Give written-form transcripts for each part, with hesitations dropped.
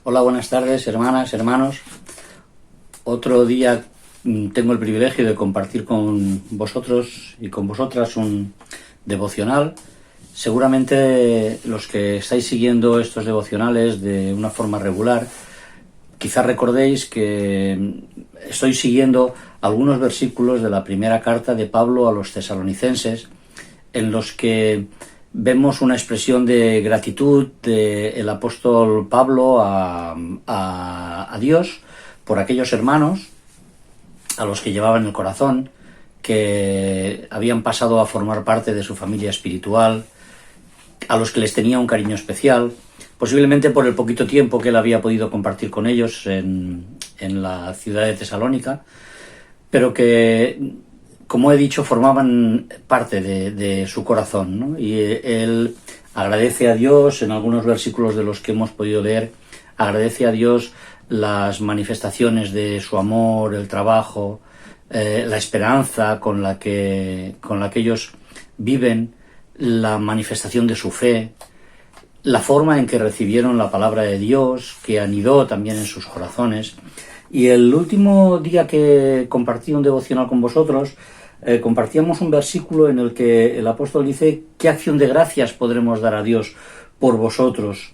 Hola, buenas tardes, hermanas, hermanos. Otro día tengo el privilegio de compartir con vosotros y con vosotras un devocional. Seguramente los que estáis siguiendo estos devocionales de una forma regular, quizás recordéis que estoy siguiendo algunos versículos de la primera carta de Pablo a los tesalonicenses, en los que vemos una expresión de gratitud del apóstol Pablo a Dios por aquellos hermanos a los que llevaba en el corazón, que habían pasado a formar parte de su familia espiritual, a los que les tenía un cariño especial, posiblemente por el poquito tiempo que él había podido compartir con ellos en la ciudad de Tesalónica, pero que, como he dicho, formaban parte de su corazón, ¿no? Y él agradece a Dios, en algunos versículos de los que hemos podido leer, agradece a Dios las manifestaciones de su amor, el trabajo, la esperanza con la que ellos viven, la manifestación de su fe, la forma en que recibieron la palabra de Dios, que anidó también en sus corazones. Y el último día que compartí un devocional con vosotros, compartíamos un versículo en el que el apóstol dice: ¿qué acción de gracias podremos dar a Dios por vosotros?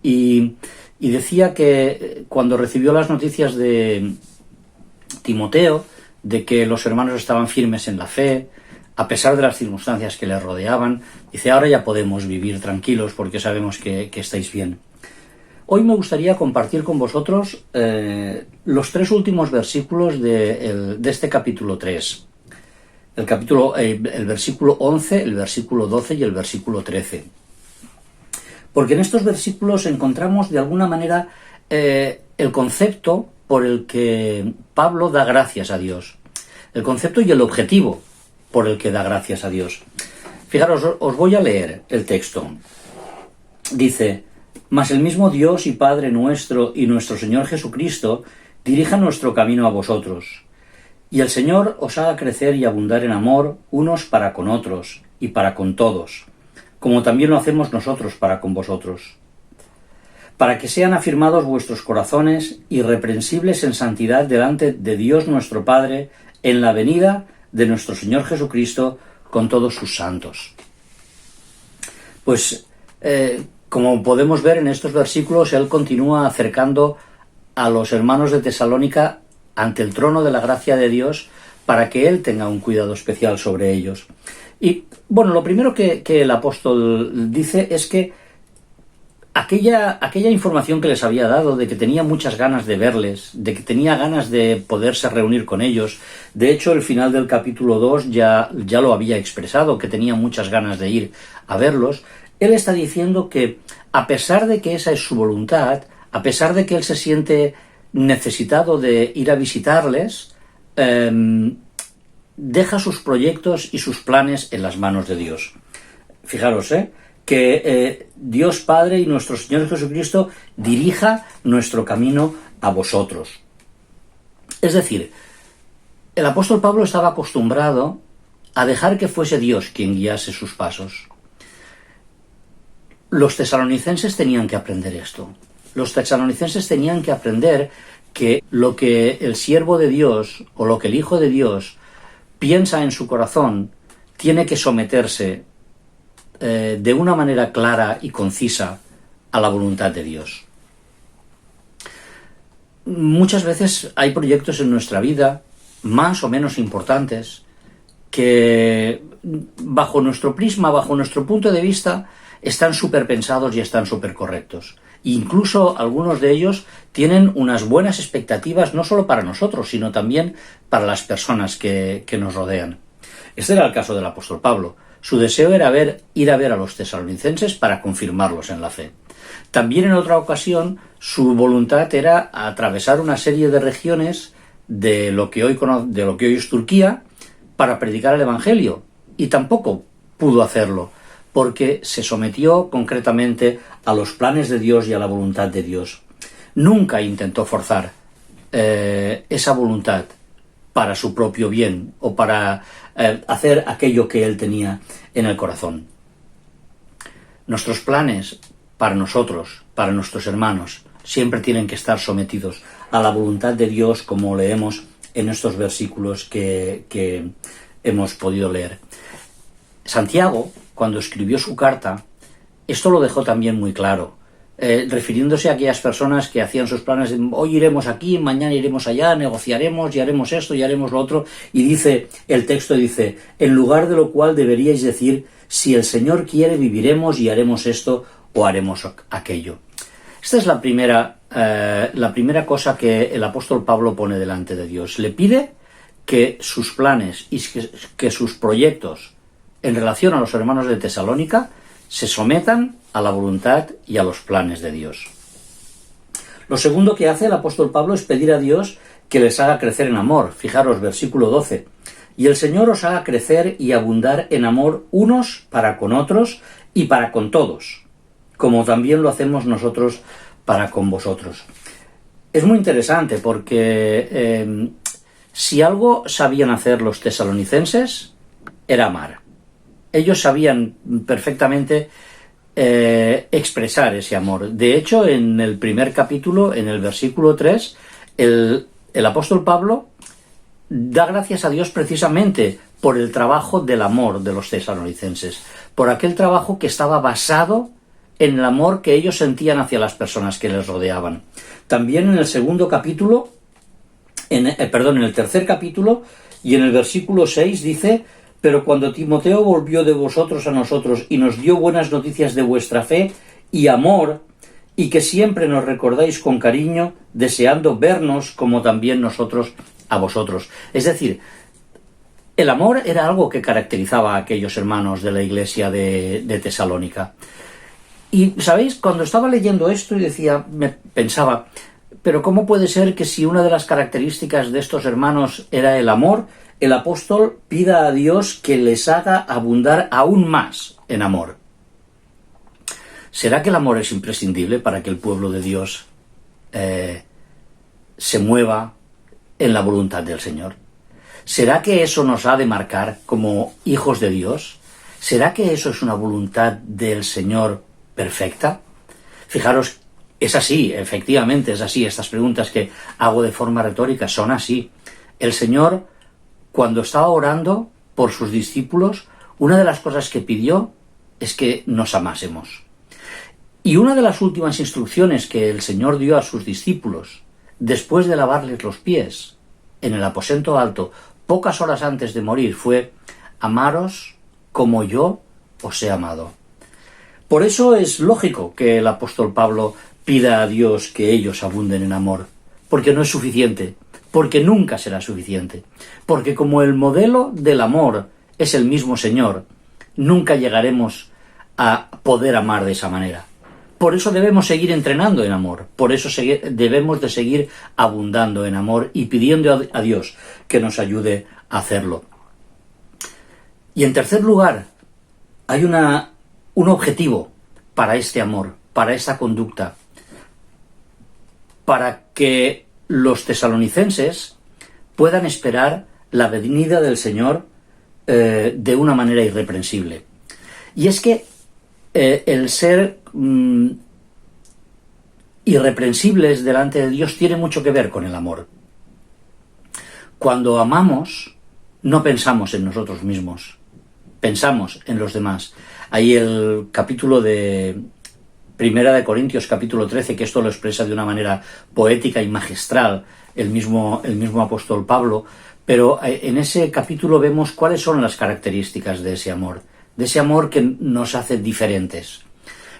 Y decía que cuando recibió las noticias de Timoteo, de que los hermanos estaban firmes en la fe, a pesar de las circunstancias que les rodeaban, dice: ahora ya podemos vivir tranquilos porque sabemos que estáis bien. Hoy me gustaría compartir con vosotros los tres últimos versículos de este capítulo 3. El versículo 11, el versículo 12 y el versículo 13. Porque en estos versículos encontramos de alguna manera el concepto por el que Pablo da gracias a Dios. El concepto y el objetivo por el que da gracias a Dios. Fijaros, os voy a leer el texto. Dice: mas el mismo Dios y Padre nuestro y nuestro Señor Jesucristo dirija nuestro camino a vosotros. Y el Señor os haga crecer y abundar en amor unos para con otros y para con todos, como también lo hacemos nosotros para con vosotros. Para que sean afirmados vuestros corazones irreprensibles en santidad delante de Dios nuestro Padre en la venida de nuestro Señor Jesucristo con todos sus santos. Pues, como podemos ver en estos versículos, él continúa acercando a los hermanos de Tesalónica ante el trono de la gracia de Dios para que él tenga un cuidado especial sobre ellos. Y, bueno, lo primero que el apóstol dice es que aquella información que les había dado, de que tenía muchas ganas de verles, de que tenía ganas de poderse reunir con ellos. De hecho, el final del capítulo 2 ya lo había expresado, que tenía muchas ganas de ir a verlos. Él está diciendo que, a pesar de que esa es su voluntad, a pesar de que él se siente necesitado de ir a visitarles, deja sus proyectos y sus planes en las manos de Dios. Fijaros, que Dios Padre y nuestro Señor Jesucristo dirija nuestro camino a vosotros. Es decir, el apóstol Pablo estaba acostumbrado a dejar que fuese Dios quien guiase sus pasos. Los tesalonicenses tenían que aprender esto. Los tesalonicenses tenían que aprender que lo que el siervo de Dios o lo que el Hijo de Dios piensa en su corazón tiene que someterse de una manera clara y concisa a la voluntad de Dios. Muchas veces hay proyectos en nuestra vida, más o menos importantes, que bajo nuestro prisma, bajo nuestro punto de vista, están súper pensados y están súper correctos. Incluso algunos de ellos tienen unas buenas expectativas, no solo para nosotros, sino también para las personas que nos rodean. Este era el caso del apóstol Pablo. Su deseo era ir a ver a los tesalonicenses para confirmarlos en la fe. También en otra ocasión su voluntad era atravesar una serie de regiones de lo que hoy es Turquía para predicar el Evangelio, y tampoco pudo hacerlo, porque se sometió concretamente a los planes de Dios y a la voluntad de Dios. Nunca intentó forzar esa voluntad para su propio bien o para hacer aquello que él tenía en el corazón. Nuestros planes para nosotros, para nuestros hermanos, siempre tienen que estar sometidos a la voluntad de Dios, como leemos en estos versículos que hemos podido leer. Santiago, cuando escribió su carta, esto lo dejó también muy claro, refiriéndose a aquellas personas que hacían sus planes de hoy iremos aquí, mañana iremos allá, negociaremos y haremos esto y haremos lo otro, y dice, el texto dice, en lugar de lo cual deberíais decir, si el Señor quiere viviremos y haremos esto o haremos aquello. Esta es la primera cosa que el apóstol Pablo pone delante de Dios. Le pide que sus planes y que sus proyectos en relación a los hermanos de Tesalónica se sometan a la voluntad y a los planes de Dios. Lo segundo que hace el apóstol Pablo es pedir a Dios que les haga crecer en amor. Fijaros, versículo 12. Y el Señor os haga crecer y abundar en amor unos para con otros y para con todos, como también lo hacemos nosotros para con vosotros. Es muy interesante porque si algo sabían hacer los tesalonicenses era amar. Ellos sabían perfectamente expresar ese amor. De hecho, en el primer capítulo, en el versículo 3, el apóstol Pablo da gracias a Dios precisamente por el trabajo del amor de los tesalonicenses, por aquel trabajo que estaba basado en el amor que ellos sentían hacia las personas que les rodeaban. También en el segundo capítulo, en el tercer capítulo, y en el versículo 6 dice: pero cuando Timoteo volvió de vosotros a nosotros y nos dio buenas noticias de vuestra fe y amor, y que siempre nos recordáis con cariño, deseando vernos como también nosotros a vosotros. Es decir, el amor era algo que caracterizaba a aquellos hermanos de la iglesia de Tesalónica. Y, ¿sabéis? Cuando estaba leyendo esto y pensaba, pero ¿cómo puede ser que si una de las características de estos hermanos era el amor, el apóstol pida a Dios que les haga abundar aún más en amor? ¿Será que el amor es imprescindible para que el pueblo de Dios se mueva en la voluntad del Señor? ¿Será que eso nos ha de marcar como hijos de Dios? ¿Será que eso es una voluntad del Señor perfecta? Fijaros, es así, efectivamente es así. Estas preguntas que hago de forma retórica son así. El Señor, cuando estaba orando por sus discípulos, una de las cosas que pidió es que nos amásemos. Y una de las últimas instrucciones que el Señor dio a sus discípulos, después de lavarles los pies en el aposento alto, pocas horas antes de morir, fue: amaros como yo os he amado. Por eso es lógico que el apóstol Pablo pida a Dios que ellos abunden en amor, porque no es suficiente, porque nunca será suficiente, porque como el modelo del amor es el mismo Señor, nunca llegaremos a poder amar de esa manera. Por eso debemos seguir entrenando en amor, por eso debemos de seguir abundando en amor y pidiendo a Dios que nos ayude a hacerlo. Y en tercer lugar, hay un objetivo para este amor, para esta conducta, para que los tesalonicenses puedan esperar la venida del Señor de una manera irreprensible. Y es que el ser irreprensibles delante de Dios tiene mucho que ver con el amor. Cuando amamos, no pensamos en nosotros mismos, pensamos en los demás. Ahí el capítulo de Primera de Corintios, capítulo 13, que esto lo expresa de una manera poética y magistral el mismo apóstol Pablo, pero en ese capítulo vemos cuáles son las características de ese amor que nos hace diferentes.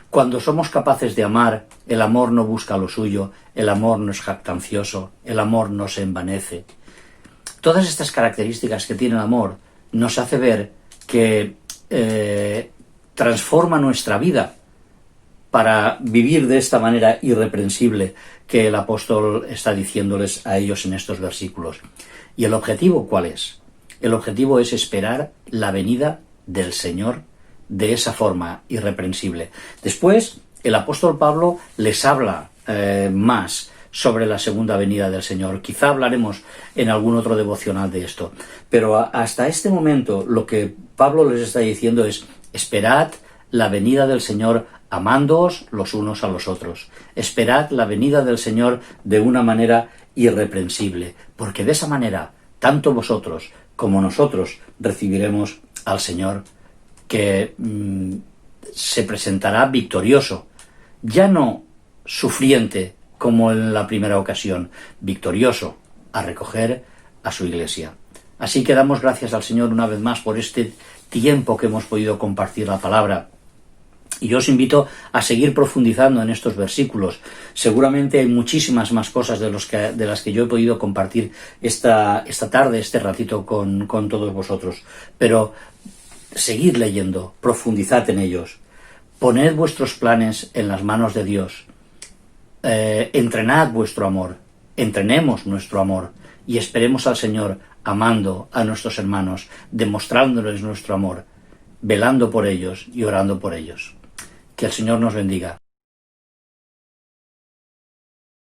Cuando somos capaces de amar, el amor no busca lo suyo, el amor no es jactancioso, el amor no se envanece. Todas estas características que tiene el amor nos hace ver que transforma nuestra vida para vivir de esta manera irreprensible que el apóstol está diciéndoles a ellos en estos versículos. ¿Y el objetivo cuál es? El objetivo es esperar la venida del Señor de esa forma irreprensible. Después, el apóstol Pablo les habla más sobre la segunda venida del Señor. Quizá hablaremos en algún otro devocional de esto. Pero hasta este momento lo que Pablo les está diciendo es: esperad la venida del Señor amándoos los unos a los otros. Esperad la venida del Señor de una manera irreprensible, porque de esa manera, tanto vosotros como nosotros recibiremos al Señor, que se presentará victorioso, ya no sufriente como en la primera ocasión, victorioso a recoger a su iglesia. Así que damos gracias al Señor una vez más por este tiempo que hemos podido compartir la palabra. Y yo os invito a seguir profundizando en estos versículos. Seguramente hay muchísimas más cosas de las que yo he podido compartir esta tarde, este ratito con todos vosotros. Pero seguid leyendo, profundizad en ellos. Poned vuestros planes en las manos de Dios. Entrenad vuestro amor. Entrenemos nuestro amor. Y esperemos al Señor amando a nuestros hermanos, demostrándoles nuestro amor, velando por ellos y orando por ellos. Que el Señor nos bendiga.